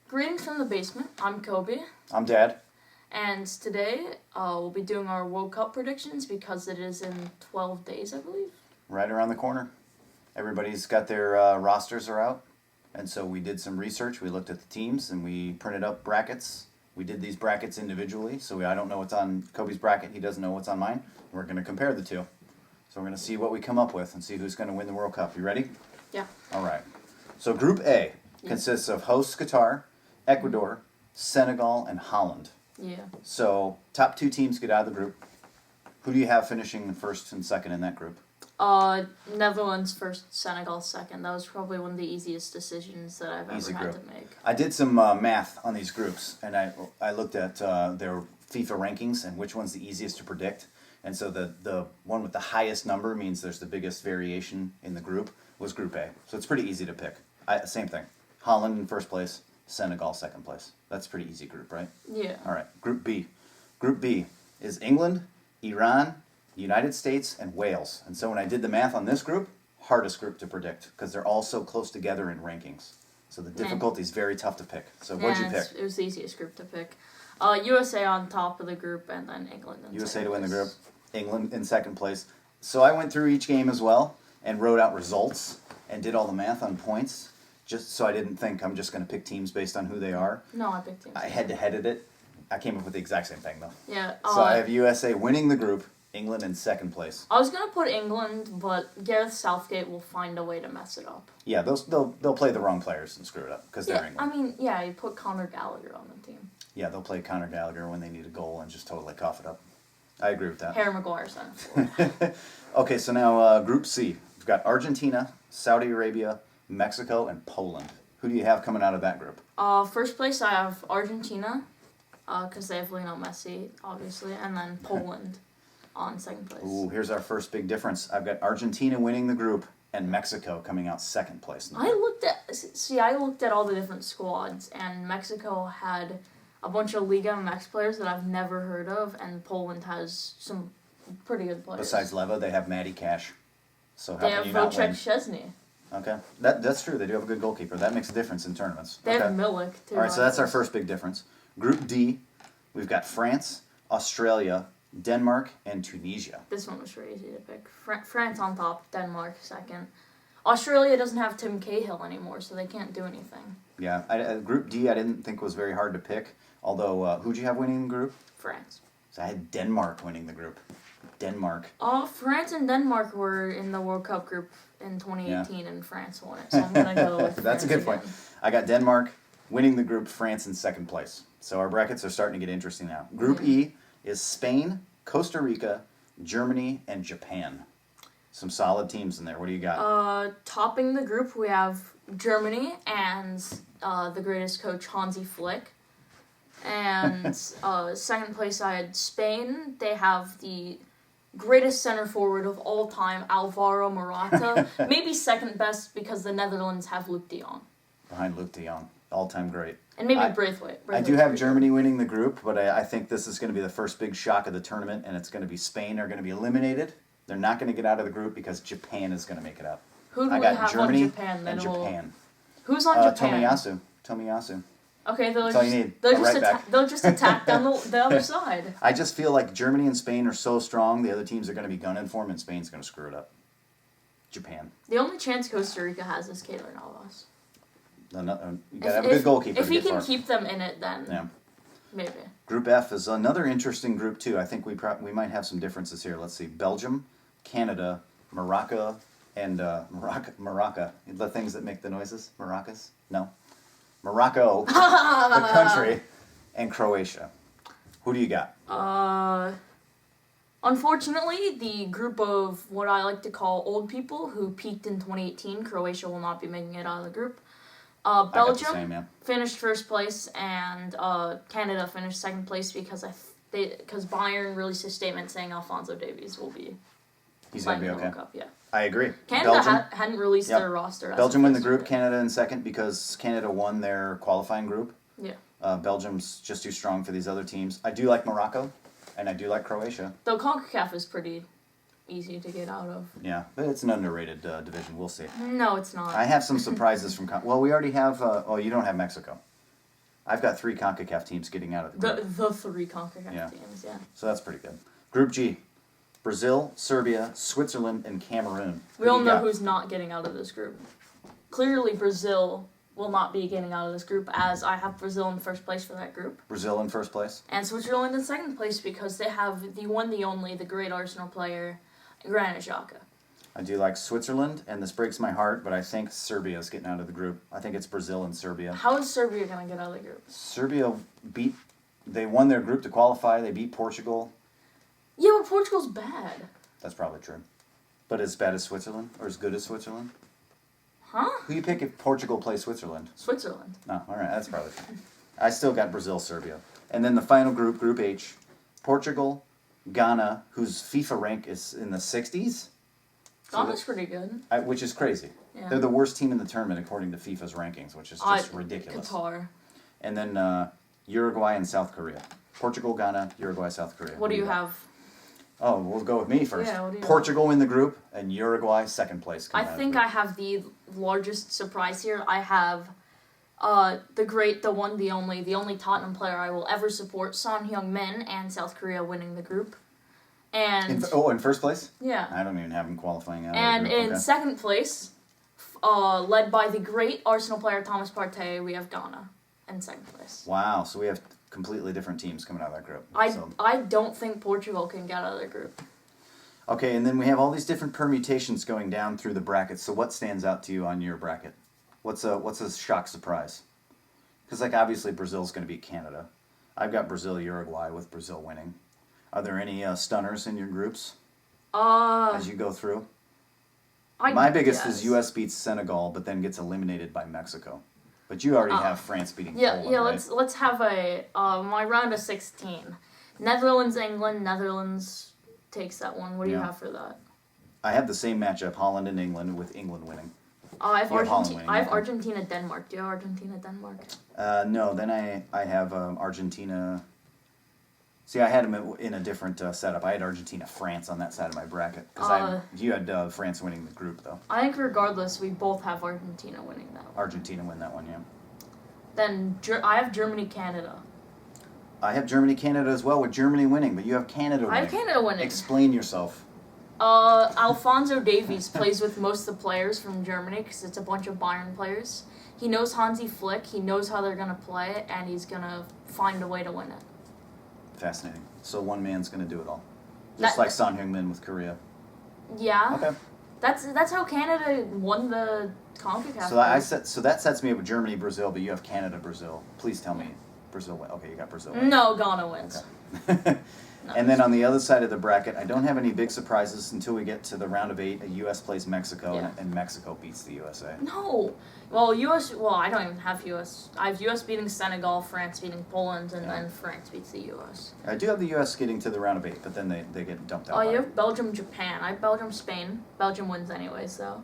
Greetings from the basement. I'm Coby. I'm Dad. And today we'll be doing our World Cup predictions because it is in 12 days, I believe. Right around the corner. Everybody's got their rosters are out. And so we did some research. We looked at the teams and we printed up brackets. We did these brackets individually. So I don't know what's on Coby's bracket. He doesn't know what's on mine. We're going to compare the two. So we're going to see what we come up with and see who's going to win the World Cup. You ready? Yeah. All right. So Group A consists of hosts Qatar, Ecuador, Senegal, and Holland. Yeah. So top two teams get out of the group. Who do you have finishing first and second in that group? Netherlands first, Senegal second. That was probably one of the easiest decisions that I've ever had to make. I did some math on these groups, and I looked at their FIFA rankings and which one's the easiest to predict. And so the one with the highest number means there's the biggest variation in the group was Group A. So it's pretty easy to pick. Same thing. Holland in first place, Senegal second place. That's a pretty easy group, right? Yeah. All right. Group B. Group B is England, Iran, United States, and Wales. And so when I did the math on this group, hardest group to predict because they're all so close together in rankings. So the difficulty is very tough to pick. So what'd you pick? It was the easiest group to pick. USA on top of the group, and then England in USA second to win the place. group, England in second place. So I went through each game as well and wrote out results and did all the math on points, just so I didn't think I'm just going to pick teams based on who they are. No, I picked teams. I headed it. I came up with the exact same thing, though. Yeah. So I have USA winning the group, England in second place. I was gonna put England, but Gareth Southgate will find a way to mess it up. Yeah, they'll play the wrong players and screw it up because they're Yeah, England. you put Conor Gallagher on the team. Yeah, they'll play Conor Gallagher when they need a goal and just totally cough it up. I agree with that. Harry Maguire's on the floor. Okay, so now Group C. We've got Argentina, Saudi Arabia, Mexico, and Poland. Who do you have coming out of that group? First place I have Argentina, because they have Lionel Messi, obviously, and then Poland on second place. Ooh, here's our first big difference. I've got Argentina winning the group and Mexico coming out second place. I looked at all the different squads, and Mexico had a bunch of Liga MX players that I've never heard of, and Poland has some pretty good players. Besides Leva, they have Matty Cash. So how They can have you not win? Wojciech Szczesny. Okay, that's true. They do have a good goalkeeper. That makes a difference in tournaments. They okay. have Milik, too. All right, so that's our first big difference. Group D, we've got France, Australia, Denmark, and Tunisia. This one was very easy to pick. France on top, Denmark second. Australia doesn't have Tim Cahill anymore, so they can't do anything. Yeah, Group D I didn't think was very hard to pick, although who'd you have winning the group? France. So I had Denmark winning the group. Denmark. France and Denmark were in the World Cup group in 2018, and France won it, so I'm going to go with That's a France good again. point. I got Denmark winning the group, France in second place. So our brackets are starting to get interesting now. Group E is Spain, Costa Rica, Germany, and Japan. Some solid teams in there. What do you got? Topping the group, we have Germany and the greatest coach, Hansi Flick. And second place, I had Spain. They have the greatest center forward of all time, Alvaro Morata. Maybe second best because the Netherlands have Luke de Jong. Behind Luke de Jong. All-time great. And maybe Braithwaite. I do have Germany winning the group, but I think this is going to be the first big shock of the tournament, and it's going to be Spain are going to be eliminated. They're not going to get out of the group because Japan is going to make it out. Who do I we got have Germany on Japan? and Japan. Who's on Japan? Tomiyasu. Okay, That's all you need. They'll just attack down the other side. I just feel like Germany and Spain are so strong, the other teams are going to be gunning for them, and Spain's going to screw it up. Japan. The only chance Costa Rica has is Keylor Navas. You got to have a good goalkeeper. If he can keep them in it, then maybe. Group F is another interesting group too. I think we might have some differences here. Let's see: Belgium, Canada, Morocco, and Morocco. The things that make the noises. Maracas? No. Morocco, the country, and Croatia. Who do you got? Unfortunately, the group of what I like to call old people who peaked in 2018, Croatia will not be making it out of the group. Belgium finished first place, and Canada finished second place because Bayern released a statement saying Alphonso Davies will be playing the okay. World Cup. Yeah. I agree. Canada hadn't released their roster. Belgium win the group, Canada in second because Canada won their qualifying group. Yeah. Belgium's just too strong for these other teams. I do like Morocco, and I do like Croatia. Though CONCACAF is pretty easy to get out of. Yeah, but it's an underrated division. We'll see. No, it's not. I have some surprises from... Well, we already have... you don't have Mexico. I've got 3 CONCACAF teams getting out of the group. The 3 CONCACAF Yeah. teams, yeah. So that's pretty good. Group G. Brazil, Serbia, Switzerland, and Cameroon. We all know who's not getting out of this group. Clearly, Brazil will not be getting out of this group, as I have Brazil in first place for that group. Brazil in first place. And Switzerland in second place because they have the one, the only, the great Arsenal player, Granit Xhaka. I do like Switzerland, and this breaks my heart, but I think Serbia is getting out of the group. I think it's Brazil and Serbia. How is Serbia going to get out of the group? Serbia they won their group to qualify. They beat Portugal. Yeah, but Portugal's bad. That's probably true. But as bad as Switzerland? Or as good as Switzerland? Huh? Who you pick if Portugal plays Switzerland? Switzerland. No, all right, that's probably true. I still got Brazil, Serbia. And then the final group, Group H, Portugal, Ghana, whose FIFA rank is in the 60s. Ghana's pretty good. Which is crazy. Yeah. They're the worst team in the tournament according to FIFA's rankings, which is just ridiculous. Qatar. And then Uruguay and South Korea. Portugal, Ghana, Uruguay, South Korea. What do you have? Oh, we'll go with me first. Yeah, what do you Portugal in the group and Uruguay second place. I think I have the largest surprise here. I have the one, the only Tottenham player I will ever support, Son Heung-min, and South Korea winning the group. And in first place? Yeah. I don't even have him qualifying out. And in second place, led by the great Arsenal player Thomas Partey, we have Ghana in second place. Wow, so we have completely different teams coming out of that group. I don't think Portugal can get out of the group. Okay, and then we have all these different permutations going down through the brackets. So what stands out to you on your bracket? What's a shock surprise? Because obviously Brazil's going to beat Canada. I've got Brazil, Uruguay with Brazil winning. Are there any stunners in your groups as you go through? My biggest is U.S. beats Senegal, but then gets eliminated by Mexico. But you already have France beating Poland, Yeah, right? let's have my round of 16. Netherlands, England. Netherlands takes that one. What do you have for that? I have the same matchup, Holland and England, with England winning. I have Argentina, Denmark. Do you have Argentina, Denmark? No, then I have Argentina. See, I had them in a different setup. I had Argentina, France on that side of my bracket. Because you had France winning the group, though. I think regardless, we both have Argentina winning that one. Argentina win that one, yeah. Then I have Germany, Canada. I have Germany, Canada as well, with Germany winning, but you have Canada winning. I have Canada winning. Explain yourself. Alphonso Davies plays with most of the players from Germany because it's a bunch of Bayern players. He knows Hansi Flick. He knows how they're going to play it, and he's going to find a way to win it. Fascinating. So one man's going to do it all. Just like Son Heung-min with Korea. Yeah. Okay. That's how Canada won the CONCACAF. So that sets me up with Germany, Brazil, but you have Canada, Brazil. Please tell me Brazil win. Okay, you got Brazil. No, Ghana wins. Okay. And then on the other side of the bracket, I don't have any big surprises until we get to the round of 8. A U.S. plays Mexico, and Mexico beats the USA. No. Well, I don't even have U.S. I have U.S. beating Senegal, France beating Poland, and then France beats the U.S. I do have the U.S. getting to the round of 8, but then they get dumped out. Oh, you have Belgium, Japan. I have Belgium, Spain. Belgium wins anyways, though.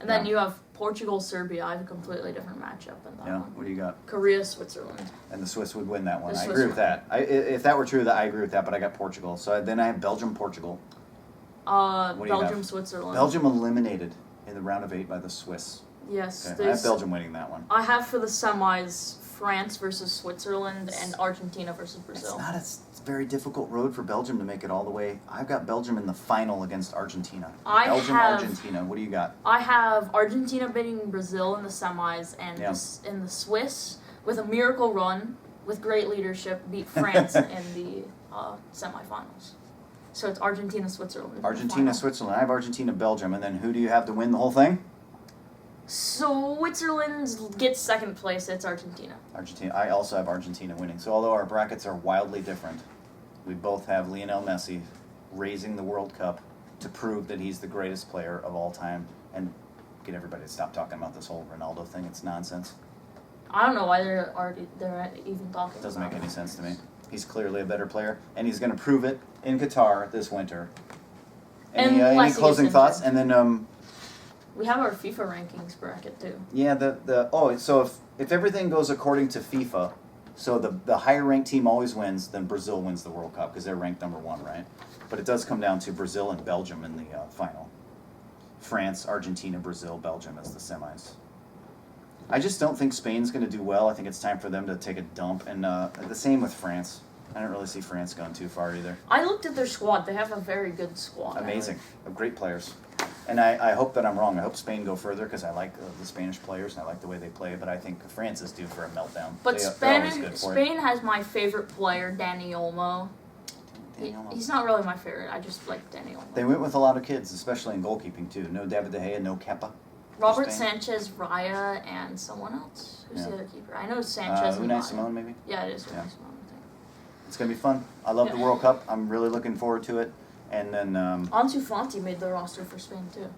And then you have Portugal, Serbia. I have a completely different matchup in that one. What do you got? Korea, Switzerland. And the Swiss would win that one. I agree with that. If that were true, I agree with that, but I got Portugal. So then I have Belgium, Portugal. Belgium, Switzerland. Belgium eliminated in the round of 8 by the Swiss. Yes. Okay. I have Belgium winning that one. I have for the semis France versus Switzerland and Argentina versus Brazil. It's a very difficult road for Belgium to make it all the way. I've got Belgium in the final against Argentina. Argentina. What do you got? I have Argentina beating Brazil in the semis and in the Swiss with a miracle run with great leadership beat France in the semifinals. So it's Argentina, Switzerland. Argentina, Switzerland. I have Argentina, Belgium, and then who do you have to win the whole thing? Switzerland gets second place. It's Argentina. I also have Argentina winning. So although our brackets are wildly different, we both have Lionel Messi raising the World Cup to prove that he's the greatest player of all time and get everybody to stop talking about this whole Ronaldo thing. It's nonsense. I don't know why they're even talking. It doesn't make any sense to me. He's clearly a better player, and he's going to prove it in Qatar this winter. Any closing thoughts? And then we have our FIFA rankings bracket too. Yeah, so if everything goes according to FIFA, so the higher ranked team always wins, then Brazil wins the World Cup because they're ranked number 1, right? But it does come down to Brazil and Belgium in the final. France, Argentina, Brazil, Belgium as the semis. I just don't think Spain's going to do well. I think it's time for them to take a dump. And the same with France. I don't really see France going too far either. I looked at their squad. They have a very good squad. Amazing. Great players. And I hope that I'm wrong. I hope Spain go further because I like the Spanish players and I like the way they play. But I think France is due for a meltdown. But Spain has my favorite player, Dani Olmo. He's not really my favorite. I just like Dani Olmo. They went with a lot of kids, especially in goalkeeping too. No David De Gea, no Kepa. Robert Sanchez, Raya, and someone else. Who's the other keeper? I know Sanchez and Unai Simon, maybe? Yeah, it is Unai Simon, I think. It's going to be fun. I love the World Cup. I'm really looking forward to it. And then Ansu Fati made the roster for Spain, too.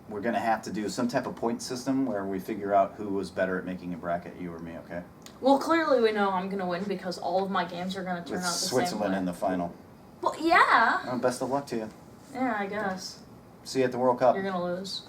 We're going to have to do some type of point system where we figure out who was better at making a bracket, you or me, okay? Well, clearly we know I'm going to win because all of my games are going to turn out the same way. Switzerland in the final. Well, yeah. Well, best of luck to you. Yeah, I guess. See you at the World Cup. You're going to lose.